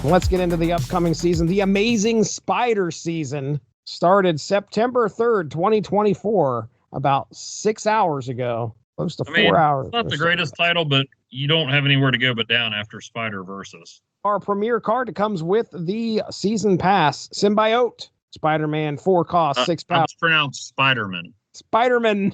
Let's get into the upcoming season. The Amazing Spider season started September 3rd, 2024, about 6 hours ago. Close to 4 hours. It's not the greatest title, but you don't have anywhere to go but down after Spider-Versus. Our premier card comes with the season pass, Symbiote Spider-Man, 4 cost, 6 power. It's pronounced Spider-Man. Spider-Man,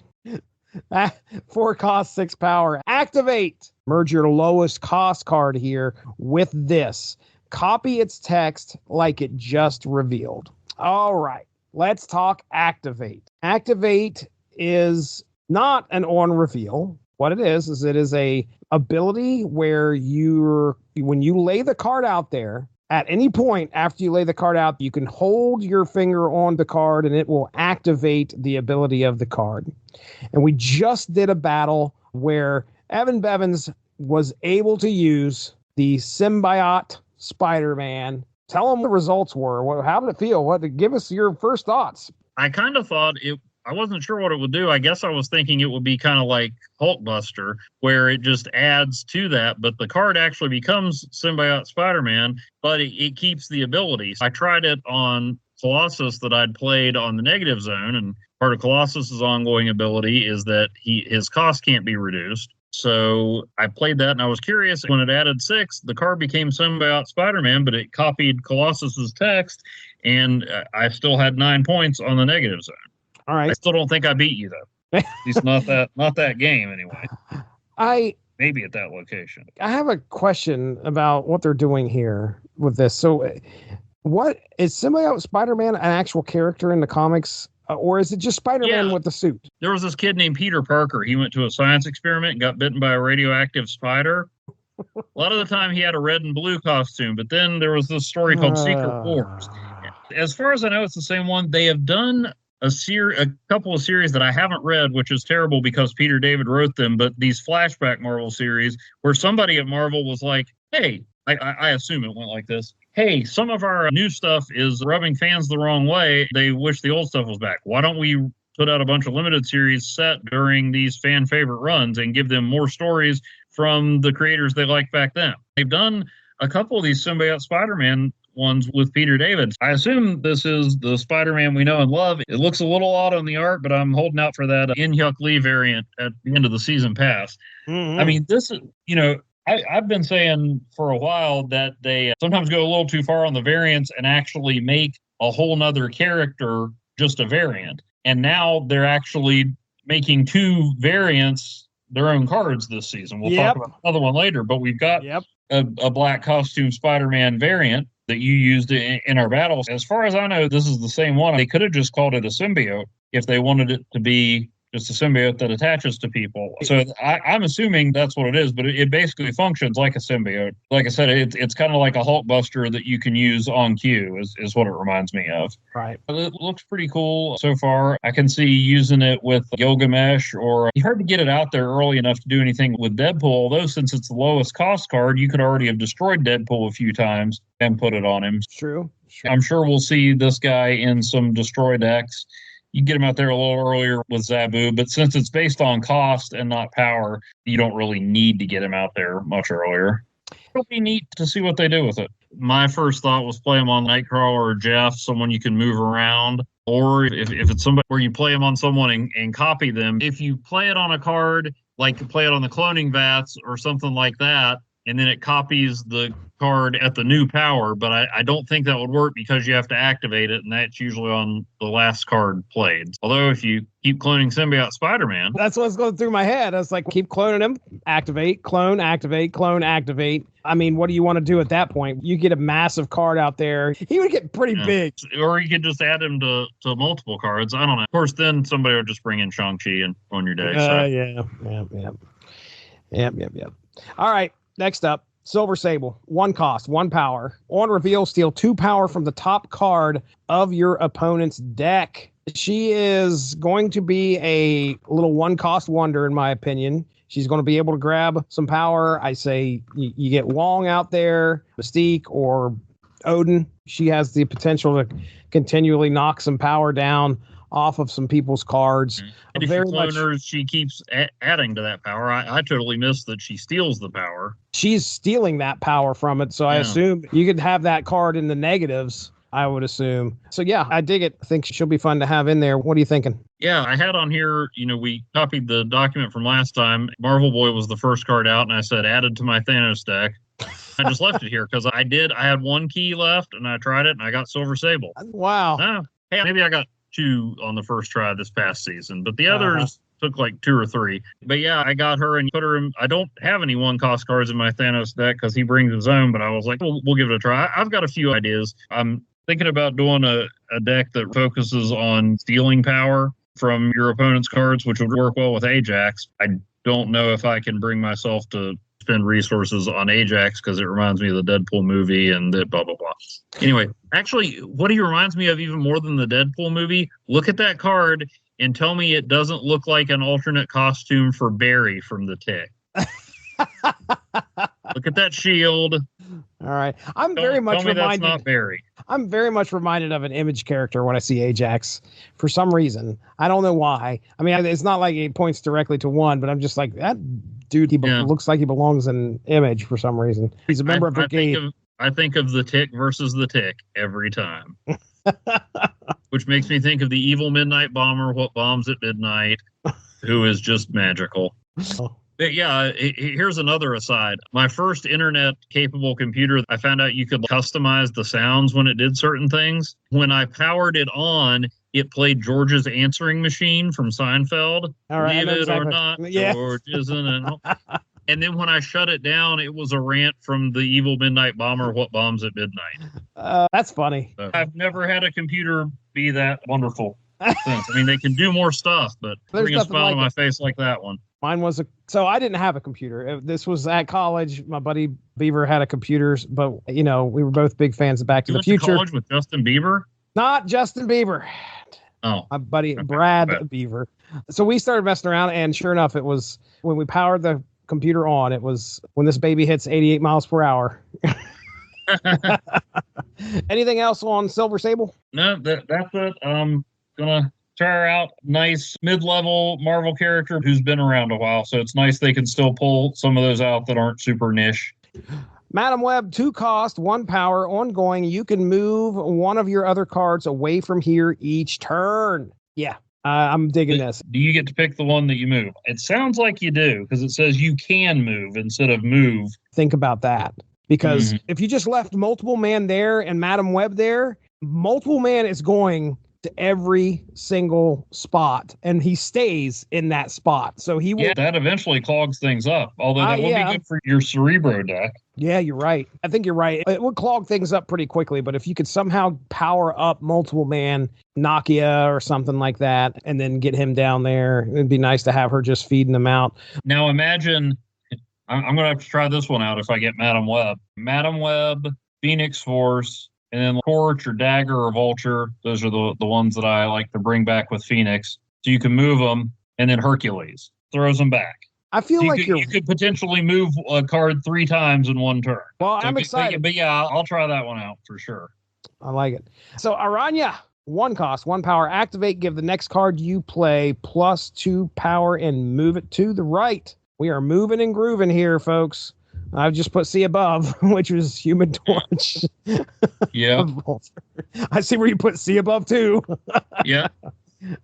4 cost, 6 power. Activate. Merge your lowest cost card here with this. Copy its text like it just revealed. All right, let's talk activate. Activate is not an on reveal. What it is it is a ability where when you lay the card out there, at any point after you lay the card out, you can hold your finger on the card and it will activate the ability of the card. And we just did a battle where Evan Bevins was able to use the Symbiote Spider-Man. Tell them the results were. How did it feel? Give us your first thoughts. I kind of thought I wasn't sure what it would do. I guess I was thinking it would be kind of like Hulkbuster, where it just adds to that, but the card actually becomes Symbiote Spider-Man, but it keeps the abilities. I tried it on Colossus that I'd played on the negative zone, and part of Colossus's ongoing ability is that his cost can't be reduced. So I played that, and I was curious. When it added 6, the card became Symbiote Spider-Man, but it copied Colossus's text, and I still had 9 points on the negative zone. All right. I still don't think I beat you, though. At least not that game, anyway. Maybe at that location. I have a question about what they're doing here with this. So, what is Symbiote Spider-Man an actual character in the comics? Or is it just Spider-Man with the suit? There was this kid named Peter Parker. He went to a science experiment and got bitten by a radioactive spider. A lot of the time he had a red and blue costume, but then there was this story called Secret Wars. As far as I know, it's the same one. They have done a couple of series that I haven't read, which is terrible because Peter David wrote them, but these flashback Marvel series where somebody at Marvel was like, hey, I assume it went like this. Hey, some of our new stuff is rubbing fans the wrong way. They wish the old stuff was back. Why don't we put out a bunch of limited series set during these fan favorite runs and give them more stories from the creators they liked back then? They've done a couple of these Symbiote Spider-Man ones with Peter David. I assume this is the Spider-Man we know and love. It looks a little odd on the art, but I'm holding out for that In-Hyuk Lee variant at the end of the season pass. Mm-hmm. I mean, this is, I've been saying for a while that they sometimes go a little too far on the variants and actually make a whole nother character just a variant. And now they're actually making 2 variants their own cards this season. We'll talk about another one later, but we've got a black costume Spider-Man variant that you used in our battles. As far as I know, this is the same one. They could have just called it a symbiote if they wanted it to be just a symbiote that attaches to people. So I'm assuming that's what it is, but it basically functions like a symbiote. Like I said, it's kind of like a Hulkbuster that you can use on cue is what it reminds me of. Right. It looks pretty cool so far. I can see using it with Gilgamesh, or it's hard to get it out there early enough to do anything with Deadpool, although since it's the lowest cost card, you could already have destroyed Deadpool a few times and put it on him. True. I'm sure we'll see this guy in some destroy decks. You get him out there a little earlier with Zabu, but since it's based on cost and not power, you don't really need to get him out there much earlier. It'll be neat to see what they do with it. My first thought was play him on Nightcrawler or Jeff, someone you can move around. Or if it's somebody where you play him on someone and copy them. If you play it on a card, like you play it on the cloning vats or something like that, and then it copies the card at the new power, but I don't think that would work because you have to activate it, and that's usually on the last card played. Although if you keep cloning Symbiote Spider-Man... That's what's going through my head. I was like, keep cloning him, activate, clone, activate, clone, activate. I mean, what do you want to do at that point? You get a massive card out there. He would get pretty big. Or you could just add him to multiple cards. I don't know. Of course, then somebody would just bring in Shang-Chi on your day. Yeah. All right. Next up, Silver Sable, 1 cost, 1 power. On reveal, steal 2 power from the top card of your opponent's deck. She is going to be a little 1 cost wonder, in my opinion. She's going to be able to grab some power. I say you get Wong out there, Mystique, or Odin. She has the potential to continually knock some power down off of some people's cards. And if you clone her, she keeps adding to that power. I totally missed that she steals the power. She's stealing that power from it, so I assume you could have that card in the negatives, I would assume. So yeah, I dig it. I think she'll be fun to have in there. What are you thinking? Yeah, I had on here, we copied the document from last time. Marvel Boy was the first card out, and I said added to my Thanos deck. I just left it here because I had one key left, and I tried it, and I got Silver Sable. Wow. Hey, maybe I got 2 on the first try this past season, but the others took like 2 or 3. But yeah, I got her and put her in. I don't have any 1-cost cards in my Thanos deck because he brings his own, but I was like, we'll give it a try. I've got a few ideas. I'm thinking about doing a deck that focuses on stealing power from your opponent's cards, which would work well with Ajax. I don't know if I can bring myself to spend resources on Ajax because it reminds me of the Deadpool movie and the blah, blah, blah. Anyway, actually, what he reminds me of even more than the Deadpool movie, look at that card and tell me it doesn't look like an alternate costume for Barry from the Tick. Look at that shield. All right. I'm very much reminded. That's not Barry. I'm very much reminded of an Image character when I see Ajax for some reason. I don't know why. I mean, it's not like it points directly to one, but I'm just like, that dude, looks like he belongs in Image for some reason. He's a member of Brigade. I think of the Tick versus the Tick every time. Which makes me think of the evil Midnight Bomber, what bombs at midnight, who is just magical. Oh. But yeah, here's another aside. My first internet-capable computer, I found out you could customize the sounds when it did certain things. When I powered it on, it played George's answering machine from Seinfeld. All right, Believe it or not, George isn't an... And then when I shut it down, it was a rant from the evil Midnight Bomber, what bombs at midnight. That's funny. So I've never had a computer be that wonderful since. I mean, they can do more stuff, but bring a smile to my face like that one. Mine was so I didn't have a computer. This was at college. My buddy Beaver had a computer, but we were both big fans of Back to the Future. You went to college with Justin Bieber? Not Justin Bieber. Oh. My buddy Brad Beaver. So we started messing around, and sure enough, it was when we powered the computer on, it was when this baby hits 88 miles per hour. Anything else on Silver Sable? No, that's it. I'm gonna try out nice mid-level Marvel character who's been around a while, so it's nice they can still pull some of those out that aren't super niche. Madam Web, 2 cost, 1 power, ongoing. You can move one of your other cards away from here each turn. Yeah, I'm digging this. Do you get to pick the one that you move? It sounds like you do, because it says you can move instead of move. Think about that. Because if you just left Multiple Man there and Madam Web there, Multiple Man is going to every single spot, and he stays in that spot. So he will. Yeah, that eventually clogs things up, although that would be good for your Cerebro deck. Yeah, you're right. I think you're right. It would clog things up pretty quickly, but if you could somehow power up Multiple Man, Nakia or something like that, and then get him down there, it'd be nice to have her just feeding them out. Now imagine, I'm going to have to try this one out if I get Madam Web. Madam Web, Phoenix Force, and then Torch or Dagger or Vulture. Those are the ones that I like to bring back with Phoenix. So you can move them, and then Hercules throws them back. I feel like you could potentially move a card 3 times in one turn. Well, I'm excited. But yeah, I'll try that one out for sure. I like it. So Aranya, 1 cost, 1 power. Activate, give the next card you play +2 power and move it to the right. We are moving and grooving here, folks. I've just put C above, which was Human Torch. Yeah. I see where you put C above, too. Yeah.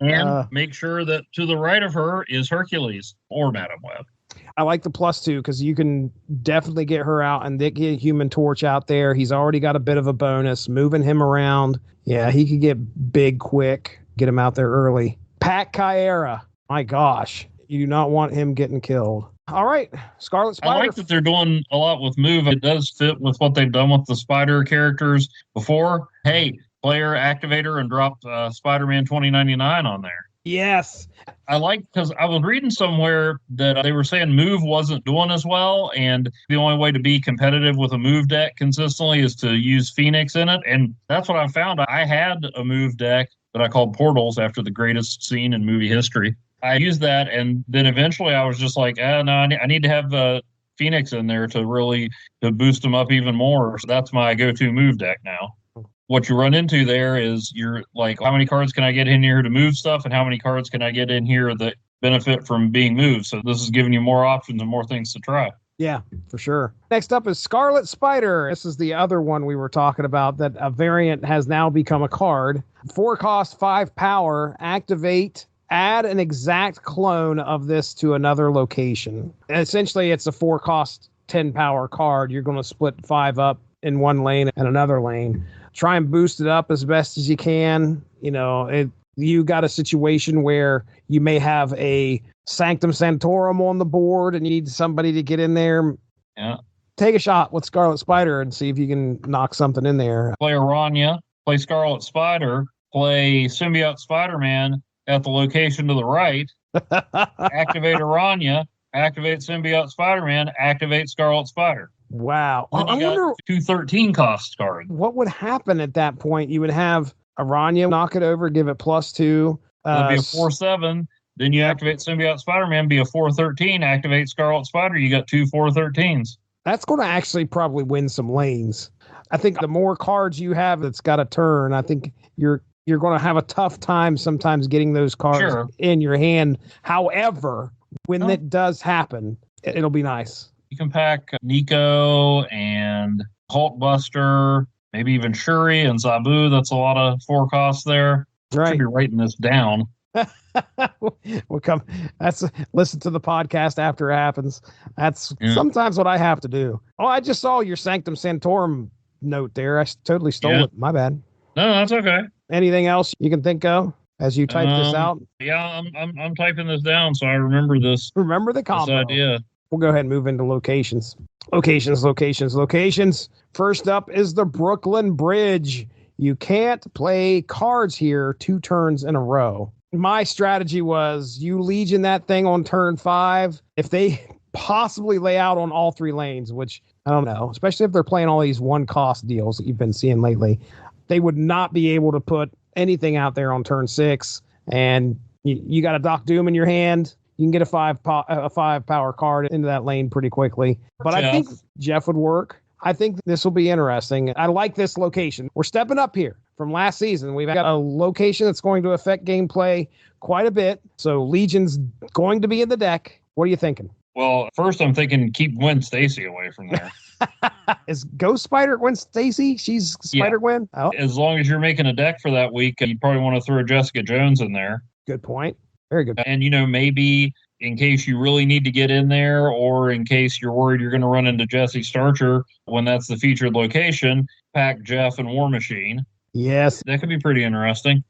And make sure that to the right of her is Hercules or Madam Web. I like the +2 because you can definitely get her out and get Human Torch out there. He's already got a bit of a bonus. Moving him around. Yeah, he could get big quick. Get him out there early. Pat Kyera. My gosh. You do not want him getting killed. All right, Scarlet Spider. I like that they're doing a lot with move. It does fit with what they've done with the Spider characters before. Hey, player activator and drop Spider-Man 2099 on there. Yes. I like, because I was reading somewhere that they were saying move wasn't doing as well, and the only way to be competitive with a move deck consistently is to use Phoenix in it, and that's what I found. I had a move deck that I called Portals after the greatest scene in movie history. I used that, and then eventually I was just like, no, I need to have Phoenix in there to boost them up even more. So that's my go-to move deck now. What you run into there is you're like, how many cards can I get in here to move stuff, and how many cards can I get in here that benefit from being moved? So this is giving you more options and more things to try. Yeah, for sure. Next up is Scarlet Spider. This is the other one we were talking about, that a variant has now become a card. 4 cost, 5 power, activate, add an exact clone of this to another location. And essentially, it's a 4 cost, 10 power card. You're going to split 5 up in one lane and another lane. Try and boost it up as best as you can. You know, you got a situation where you may have a Sanctum Sanctorum on the board and you need somebody to get in there. Yeah. Take a shot with Scarlet Spider and see if you can knock something in there. Play Aranya, play Scarlet Spider, play Symbiote Spider-Man at the location to the right, activate Aranya, activate Symbiote Spider-Man, activate Scarlet Spider. Wow. I wonder 2 13 cost cards. What would happen at that point? You would have Aranya knock it over, give it +2. It'll be a 4/7. Then you activate Symbiote Spider-Man, be a 4/13, activate Scarlet Spider. You got 2 4/13s. That's going to actually probably win some lanes. I think the more cards you have that's got a turn, I think you're going to have a tough time sometimes getting those cards in your hand. However, when it does happen, it'll be nice. You can pack Nico and Hulkbuster, maybe even Shuri and Zabu. That's a lot of 4 costs there. Right. Should be writing this down. We'll come. Listen to the podcast after it happens. That's sometimes what I have to do. Oh, I just saw your Sanctum Sanctorum note there. I totally stole it. My bad. No, that's okay. Anything else you can think of as you type this out? Yeah, I'm typing this down so I remember this. Remember the combo. This idea. We'll go ahead and move into locations. Locations. First up is the Brooklyn Bridge. You can't play cards here 2 turns in a row. My strategy was you Legion that thing on turn 5. If they possibly lay out on all 3 lanes, which I don't know, especially if they're playing all these 1 cost deals that you've been seeing lately, they would not be able to put anything out there on turn 6. And you got a Doc Doom in your hand. You can get a 5 power card into that lane pretty quickly. But I think Jeff would work. I think this will be interesting. I like this location. We're stepping up here from last season. We've got a location that's going to affect gameplay quite a bit. So Legion's going to be in the deck. What are you thinking? Well, first I'm thinking keep Gwen Stacy away from there. Is Ghost Spider Gwen Stacy? She's Spider-Gwen? Oh. As long as you're making a deck for that week, you'd probably want to throw Jessica Jones in there. Good point. Very good. And, maybe in case you really need to get in there, or in case you're worried you're going to run into Jesse Starcher when that's the featured location, pack Jeff and War Machine. Yes. That could be pretty interesting.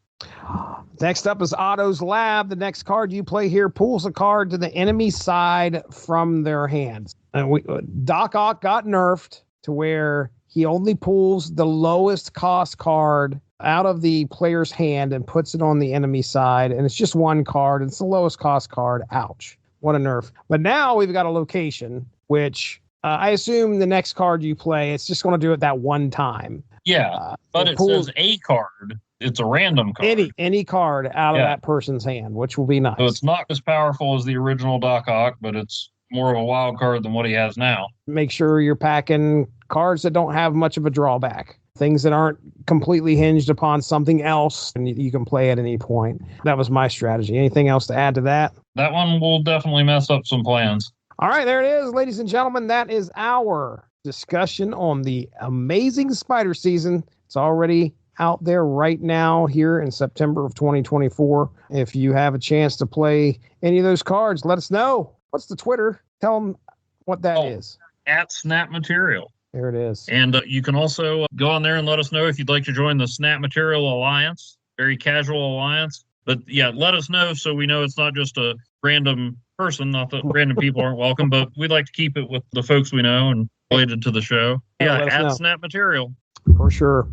Next up is Otto's Lab. The next card you play here pulls a card to the enemy side from their hands. And Doc Ock got nerfed to where he only pulls the lowest cost card out of the player's hand and puts it on the enemy side. And it's just 1 card. It's the lowest cost card. Ouch. What a nerf. But now we've got a location, which I assume the next card you play, it's just going to do it that 1 time. Yeah, but it says a card. It's a random card. Any card out of that person's hand, which will be nice. So it's not as powerful as the original Doc Ock, but it's more of a wild card than what he has now. Make sure you're packing cards that don't have much of a drawback. Things that aren't completely hinged upon something else, and you can play at any point. That was my strategy. Anything else to add to that? That one will definitely mess up some plans. All right, there it is, ladies and gentlemen. That is our discussion on the amazing Spider season. It's already out there right now here in September of 2024. If you have a chance to play any of those cards, let us know. What's the Twitter? Tell them what that is. At Snap Material. There it is. And you can also go on there and let us know if you'd like to join the Snap Material Alliance. Very casual alliance. But yeah, let us know so we know it's not just a random person. Not that random people aren't welcome, but we'd like to keep it with the folks we know and related to the show. Yeah, at Snap Material. For sure.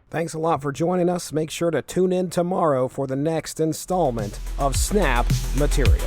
Thanks a lot for joining us. Make sure to tune in tomorrow for the next installment of Snap Material.